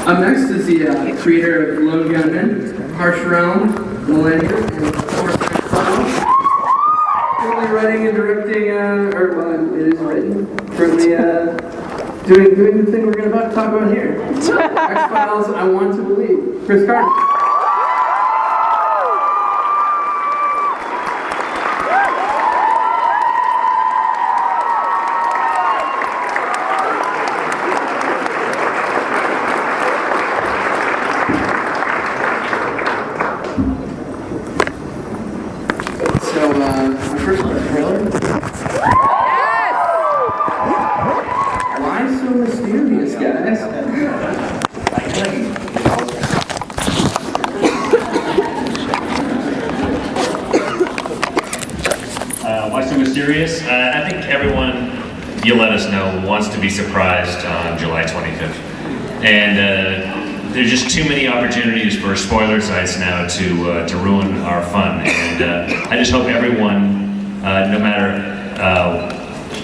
Up next is the creator of Lone Gunman, Harsh Realm, Millennium, and of course, currently writing and directing, it is written, currently doing the thing we're about to talk about here. X-Files, I Want to Believe. Chris Carter. I think everyone, you let us know, wants to be surprised on July 25th. And there's just too many opportunities for spoiler sites now to ruin our fun. And I just hope everyone, no matter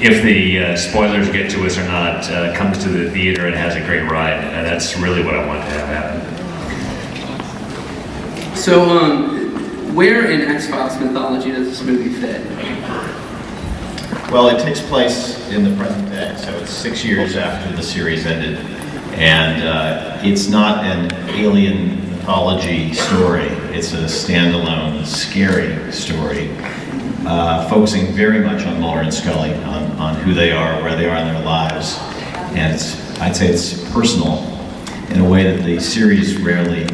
if the spoilers get to us or not, comes to the theater and has a great ride. That's really what I want to have happen. So, where in X-Files mythology does this movie fit? Well, it takes place in the present day, so it's 6 years after the series ended, and it's not an alien mythology story. It's a standalone, scary story, focusing very much on Mulder and Scully, on who they are, where they are in their lives, and I'd say it's personal in a way that the series rarely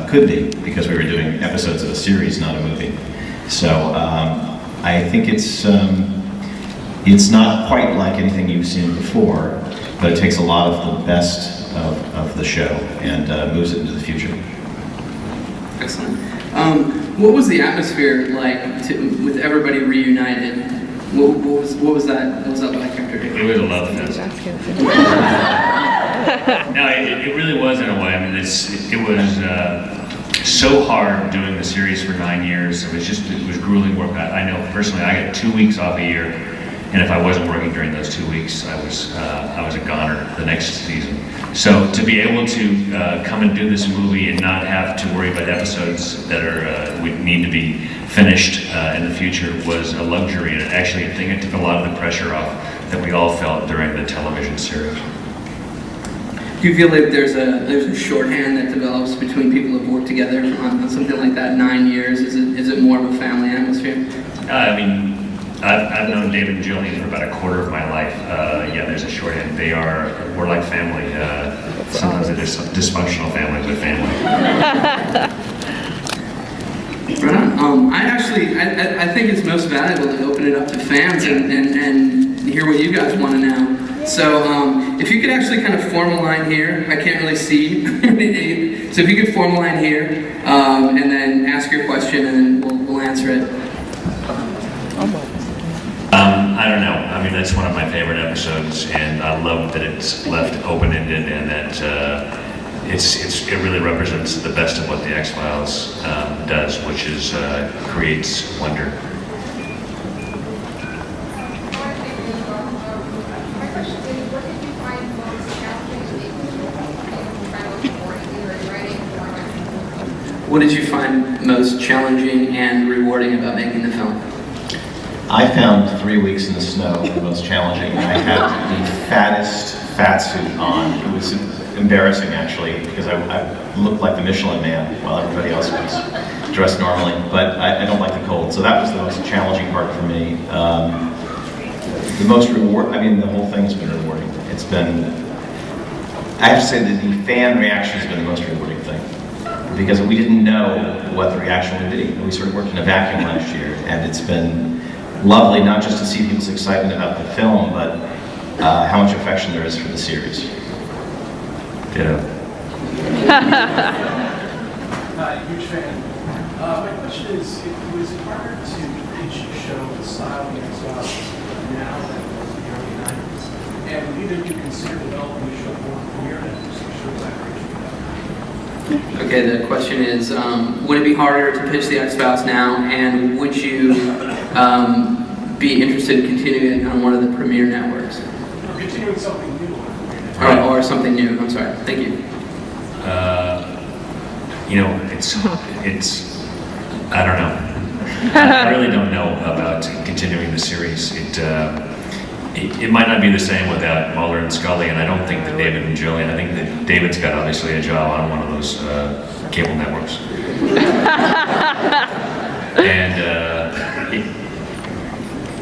could be, because we were doing episodes of a series, not a movie. So I think it's not quite like anything you've seen before, but it takes a lot of the best of the show and moves it into the future. Excellent. What was the atmosphere like with everybody reunited? What was that like, Hector? It was a love fest. No, it really was in a way. I mean, it was so hard doing the series for 9 years. It was grueling work. I know personally, I got 2 weeks off a year. And if I wasn't working during those 2 weeks, I was a goner the next season. So to be able to come and do this movie and not have to worry about episodes that would need to be finished in the future was a luxury, and actually I think it took a lot of the pressure off that we all felt during the television series. Do you feel like there's a shorthand that develops between people who've worked together on something like that 9 years? Is it more of a family atmosphere? I mean, I've known David and Jillian for about a quarter of my life. Yeah, there's a shorthand. We're like family. Sometimes they're dysfunctional families, but family. Right on. I think it's most valuable to open it up to fans and hear what you guys want to know. So if you could actually kind of form a line here, I can't really see. So if you could form a line here and then ask your question and then we'll answer it. I don't know. I mean, that's one of my favorite episodes, and I love that it's left open-ended and that it really represents the best of what the X-Files does, which is creates wonder. What did you find most challenging and rewarding about making the film? I found 3 weeks in the snow the most challenging. I had the fattest fat suit on. It was embarrassing, actually, because I looked like the Michelin Man while everybody else was dressed normally. But I don't like the cold, so that was the most challenging part for me. The most the whole thing's been rewarding. It's been, I have to say that the fan reaction has been the most rewarding thing, because we didn't know what the reaction would be. We sort of worked in a vacuum last year, and it's been lovely not just to see people's excitement about the film, but how much affection there is for the series. Ditto. Huge fan. My question is, was it harder to pitch a show the style of X-Files now than it was in the early 90s? And either you consider developing the show for a premiere networks, the shows that Okay, the question is, would it be harder to pitch the X-Files now, and would you be interested in continuing it on one of the premiere networks? or continuing something new on a premiere network? or something new. I'm sorry. Thank you. You know, it's I don't know. I really don't know about continuing the series. It might not be the same without Mulder and Scully, and I don't think that David and Julian. I think that David's got obviously a job on one of those cable networks. And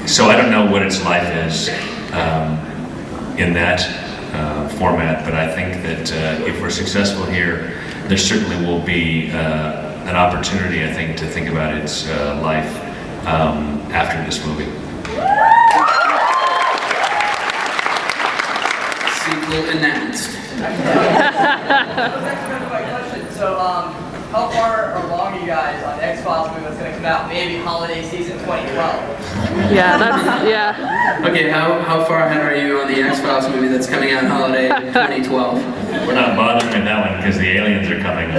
so I don't know what its life is in that format, but I think that if we're successful here, there certainly will be an opportunity, I think, to think about its life after this movie. Sequel announced. So, how far along are you guys on the X-Files movie that's going to come out? Maybe holiday season 2012. Yeah. Okay, how far ahead are you on the X-Files movie that's coming out holiday 2012? We're not bothering with that one because the aliens are coming.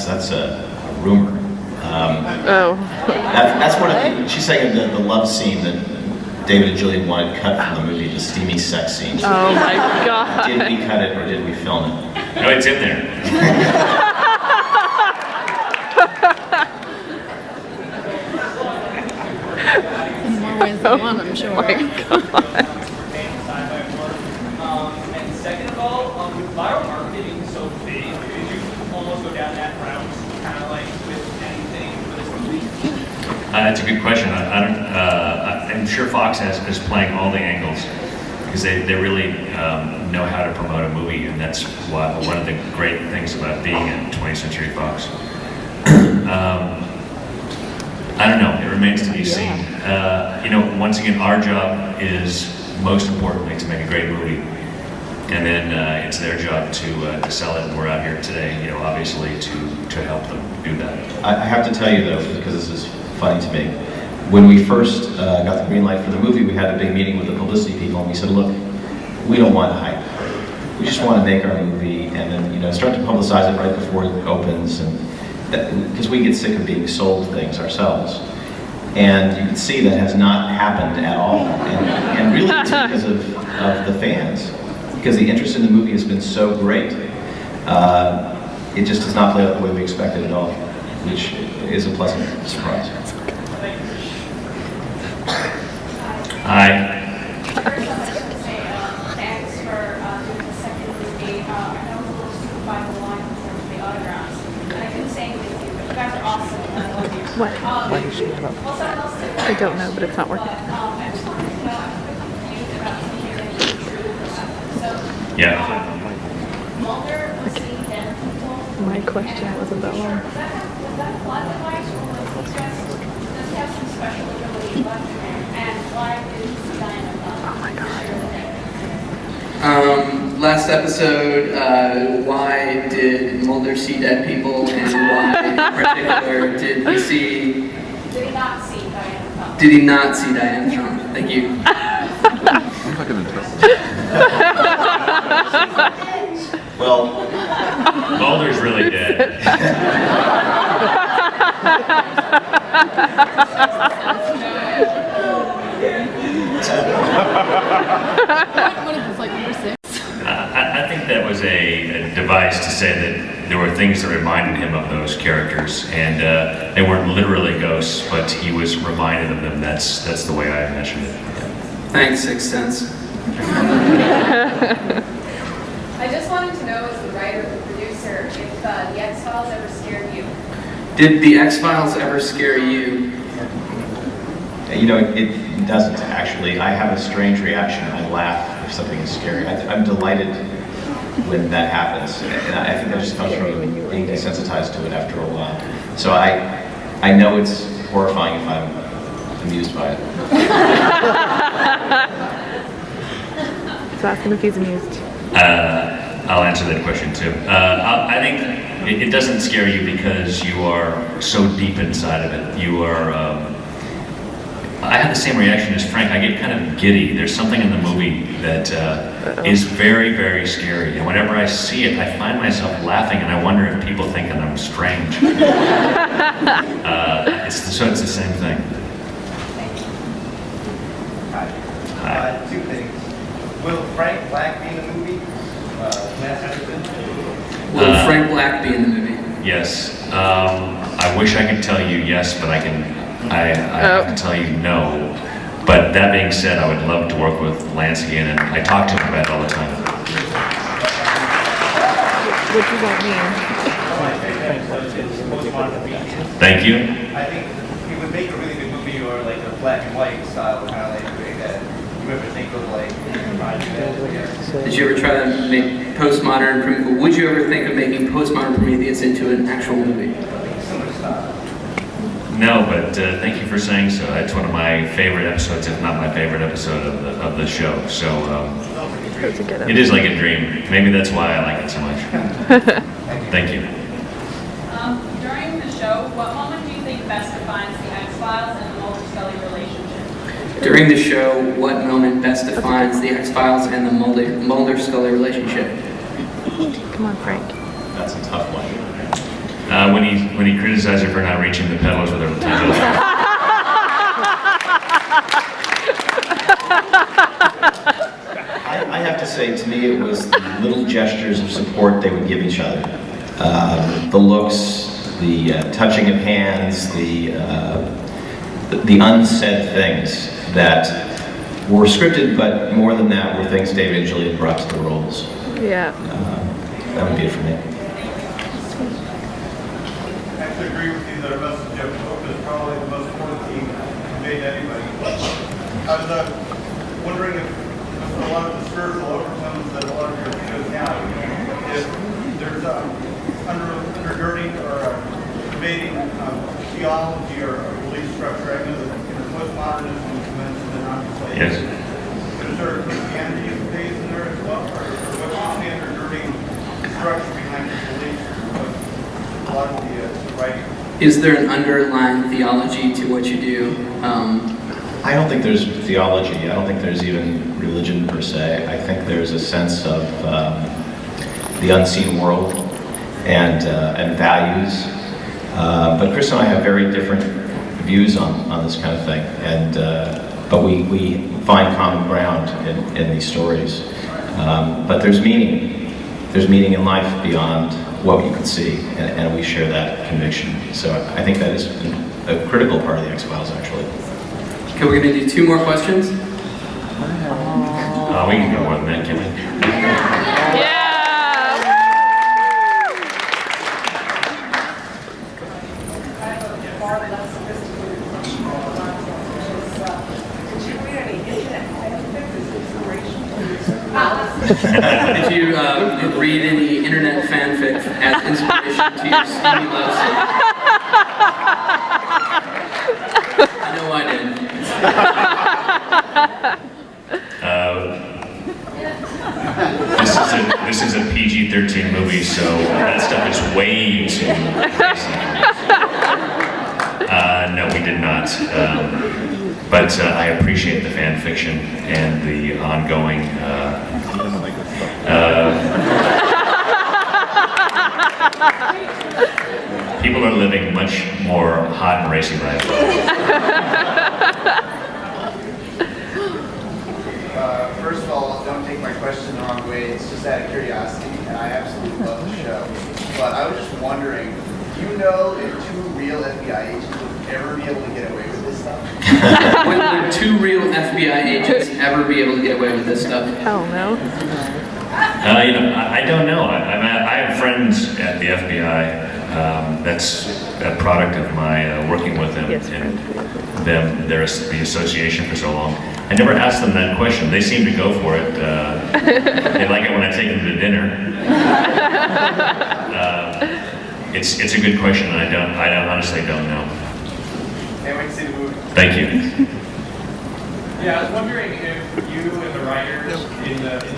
That's a rumor. That's one of the, she's saying the love scene that David and Julian wanted cut from the movie, the steamy sex scene. Oh my God. Did we cut it or did we film it? No, it's in there. More ways than one, I'm sure. Oh my God. And second of all, with viral marketing so big, could you almost go down that route, kind of like with anything for this movie? That's a good question. I'm sure Fox is playing all the angles because they really know how to promote a movie, and that's one of the great things about being at 20th Century Fox. I don't know. It remains to be seen. You know, once again, our job is most importantly to make a great movie, and then it's their job to sell it. And we're out here today, you know, obviously to help them do that. I have to tell you though, because this is funny to me, when we first got the green light for the movie, we had a big meeting with the publicity people, and we said, look, we don't want hype. We just want to make our movie, and then start to publicize it right before it opens, and because we get sick of being sold things ourselves. And you can see that has not happened at all, and really it's because of the fans, because the interest in the movie has been so great. It just does not play out the way we expected at all, which is a pleasant surprise. Hi. Thanks for doing the second movie. I know it's a little super by the line in terms of the autographs, and I couldn't say anything to you, but you guys are awesome, and I love you. What? Why does she have I don't know, but it's not working. I just wanted to know about something that you true. So, Yeah. Mulder was seeing dead people. My question wasn't that long. Was that a plot device, or was he just, does he have some special ability left? And why did Diana Oh my God. Last episode, why did Mulder see dead people, and why in particular did he see? Did he not see Diana Trump? Did he not see Diana Trump? Thank you. I'm not gonna tell. Well, Mulder's really dead. I think that was a device to say that there were things that reminded him of those characters, and they weren't literally ghosts, but he was reminded of them. That's the way I imagined it. Thanks, Sixth Sense. I just wanted to know, as the writer and producer, if the X-Files ever scared you. Did the X-Files ever scare you? it doesn't actually. I have a strange reaction. I laugh if something is scary. I'm delighted when that happens, and I think that just comes from being desensitized to it after a while. So I know it's horrifying if I'm amused by it. So ask him if he's amused. I'll answer that question too. I think it doesn't scare you because you are so deep inside of it. You are I had the same reaction as Frank. I get kind of giddy. There's something in the movie that is very, very scary. And whenever I see it, I find myself laughing, and I wonder if people think that I'm strange. So it's the same thing. Hi. Two things. Will Frank Black be in the movie? Will Frank Black be in the movie? Yes. I wish I could tell you yes, but I have to tell you no. But that being said, I would love to work with Lance again, and I talk to him about it all the time. What does that Thank you. I think it would make a really good movie, or like a black and white style, kind of like doing that. You ever think of like trying to do that? Did you ever try to make postmodern Prometheus? Would you ever think of making postmodern Prometheus into an actual movie? Similar style. No, but thank you for saying so. That's one of my favorite episodes, if not my favorite episode of the show. So it is like a dream. Maybe that's why I like it so much. Thank you. During the show, what moment do you think best defines the X-Files and the Mulder-Scully relationship? During the show, what moment best defines the X-Files and the Mulder-Scully relationship? Come on, Frank. That's a tough one. When he criticized her for not reaching the pedals with her potatoes. I have to say, to me, it was the little gestures of support they would give each other. The looks, the touching of hands, the unsaid things that were scripted, but more than that were things David and Julian brought to the roles. Yeah. That would be it for me. I actually agree with you that our message of hope is probably the most important thing conveyed to anybody. I was wondering if a lot of the spiritual overtones that a lot of your shows have, if there's undergirding or pervading theology or belief structure. I know that postmodernism was mentioned and obviously. Yes. But is there a Christianity phase in there as well? Or what's the undergirding structure behind your beliefs? A lot of the writing. Is there an underlying theology to what you do? I don't think there's theology. I don't think there's even religion per se. I think there's a sense of the unseen world and values. But Chris and I have very different views on this kind of thing, and but we find common ground in these stories. But there's meaning. There's meaning in life beyond what you can see, and we share that conviction. So I think that is a critical part of the X-Files, actually. Okay, we're going to do two more questions. We can go more than that, can we? Did you read any internet fanfic as inspiration to your steamy love story? I know I did. This is a PG-13 movie, so that stuff is way too crazy. No, we did not. But I appreciate the fan fiction and the ongoing. People are living much more hot and racy lives. First of all, don't take my question the wrong way. It's just out of curiosity, and I absolutely love the show. But I was just wondering, do you know if two real FBI agents would ever be able to get away with this stuff? Would two real FBI agents ever be able to get away with this stuff? Hell no. I don't know. I have friends at the FBI. That's a product of my working with them and the association for so long. I never asked them that question. They seem to go for it. They like it when I take them to dinner. It's a good question, and I honestly don't know. Can't wait to see the movie. Thank you. Yeah, I was wondering if you and the writers in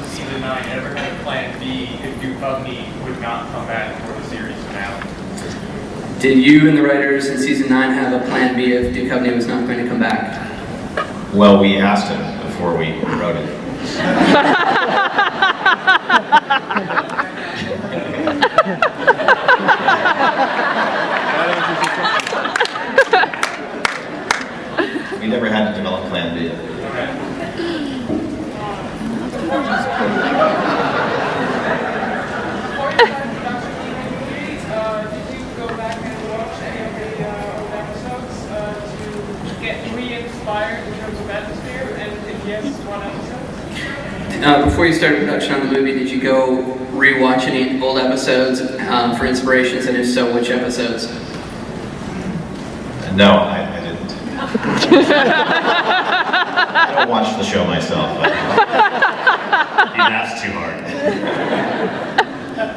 season 9 ever had a plan B if Duchovny would not come back for the series finale. Did you and the writers in season 9 have a plan B if Duchovny was not going to come back? Well, we asked him before we wrote it. We never had to develop Plan B. Did you go back and watch any of the old episodes to get re-inspired in terms of atmosphere? And if yes, what episodes? Before you started production on the movie, did you go rewatch any old episodes for inspirations, and if so, which episodes? No, I didn't. I don't watch the show myself. But He laughs too hard.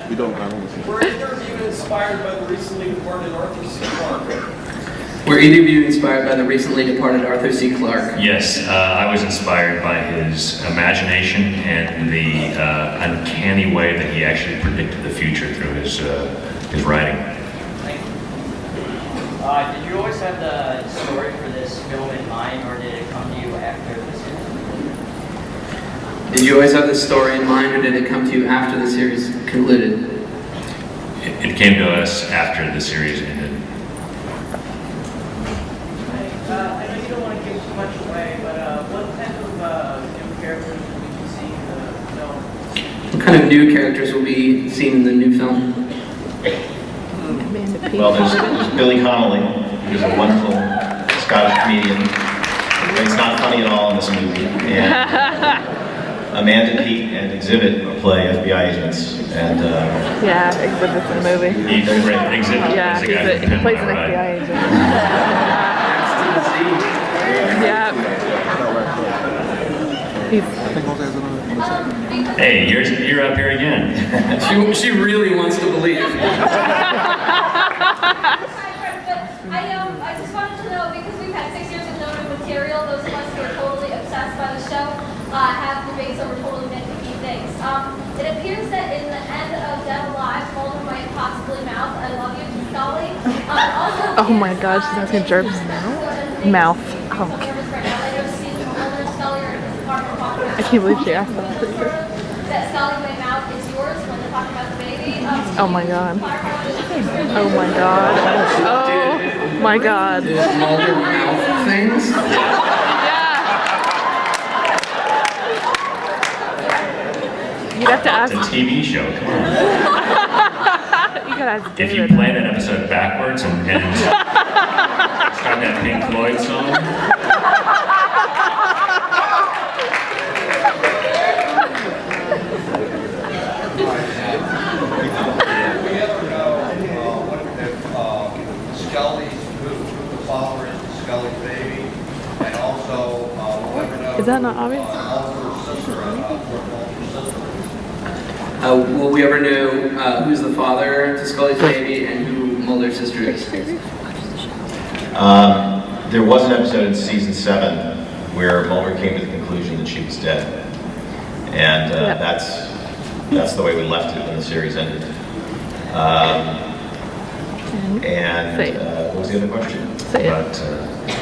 We don't, I don't listen. Were either of you inspired by the recently departed Arthur C. Clarke? Were either of you inspired by the recently departed Arthur C. Clarke? Yes, I was inspired by his imagination and the uncanny way that he actually predicted the future through his writing. Did you always have the story for this film in mind, or did it come to you after the series? Did you always have the story in mind, or did it come to you after the series concluded? It came to us after the series ended. I know you don't want to give too much away, but what type of new characters will we be seeing in the film? What kind of new characters will be seen in the new film? well, there's Billy Connolly, who's a wonderful Scottish comedian. It's not funny at all in this movie. And Amanda Peet and Exhibit play FBI agents. And Yeah, Exhibit's in the movie. He's a great Exhibit. Yeah, He's a guy he who plays an can FBI write. agent. Yeah. He's, I think Jose has another one. Hey, you're up here again. She really wants to believe. But I just wanted to know, because we've had 6 years of no new material, those of us who are totally obsessed by the show have debates over totally nitpicky things. It appears that in the end of Dead Alive, Mulder might possibly mouth, "I love you" to Scully. oh my god, she's asking Jerp's mouth. Oh. I can't believe she asked that. That Scully may mouth is yours when they're talking about the baby. Oh my god. Oh my god. Oh my god. Did Mulder mouth things? You'd have to ask. It's a TV show, come on. You gotta ask If you David. play that episode backwards and start that Pink Floyd song, We ever know what if Scully's, who the father is to Scully's baby, and also we'll ever know. Is that not obvious? Mulder's sister, Mulder's sister. Will we ever know who's the father to Scully's baby and who Mulder's sister is? there was an episode in season 7 where Mulder came to the conclusion that she was dead. And that's the way we left it when the series ended. What was the other question? Say it. but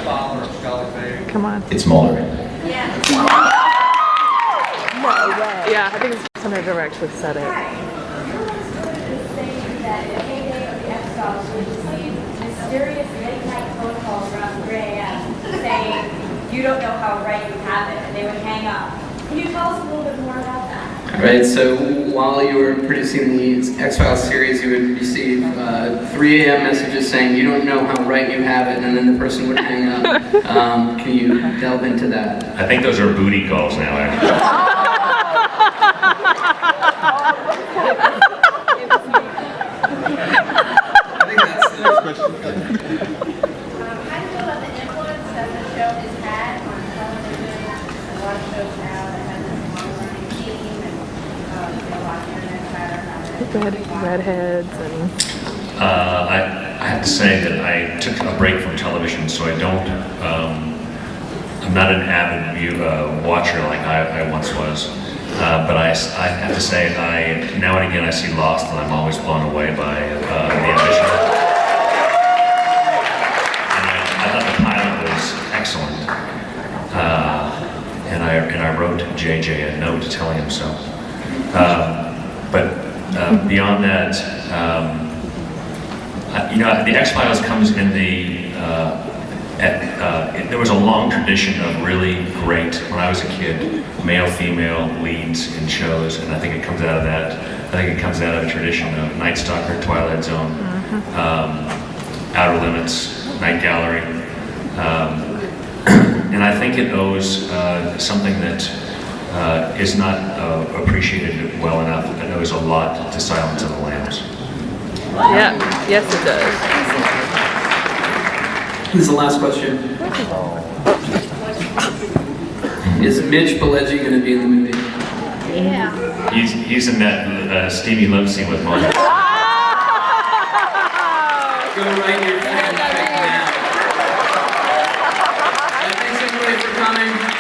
Father of Scully's baby. Come on. It's Mulder. Yeah, I think it's somebody never actually said it. Mysterious late-night phone calls around 3 a.m. saying, "You don't know how right you have it," and they would hang up. Can you tell us a little bit more about that? Right, so while you were producing the X-Files series, you would receive 3 a.m. messages saying, "You don't know how right you have it," and then the person would hang up. Can you delve into that? I think those are booty calls now, actually. I think that's the next question. How do you feel about the influence that the show has had on television? A lot of shows now that have this long-running theme and a lot of internet chatter about it. Redheads and I have to say that I took a break from television, so I don't, I'm not an avid watcher like I once was. But I have to say, now and again I see Lost, and I'm always blown away by the ambition. And I thought the pilot was excellent. telling him so. But beyond that, the X-Files comes in there was a long tradition of really great, when I was a kid, male-female leads in shows, and I think it comes out of that. I think it comes out of a tradition of Night Stalker, Twilight Zone, Outer Limits, Night Gallery. And I think it owes something that is not appreciated well enough. It owes a lot to Silence of the Lambs. Yeah, yes it does. This is the last question. Is Mitch Pileggi going to be in the movie? Yeah. He's in that steamy love scene with Mom. Go write your fanfic now. Thanks everybody for coming.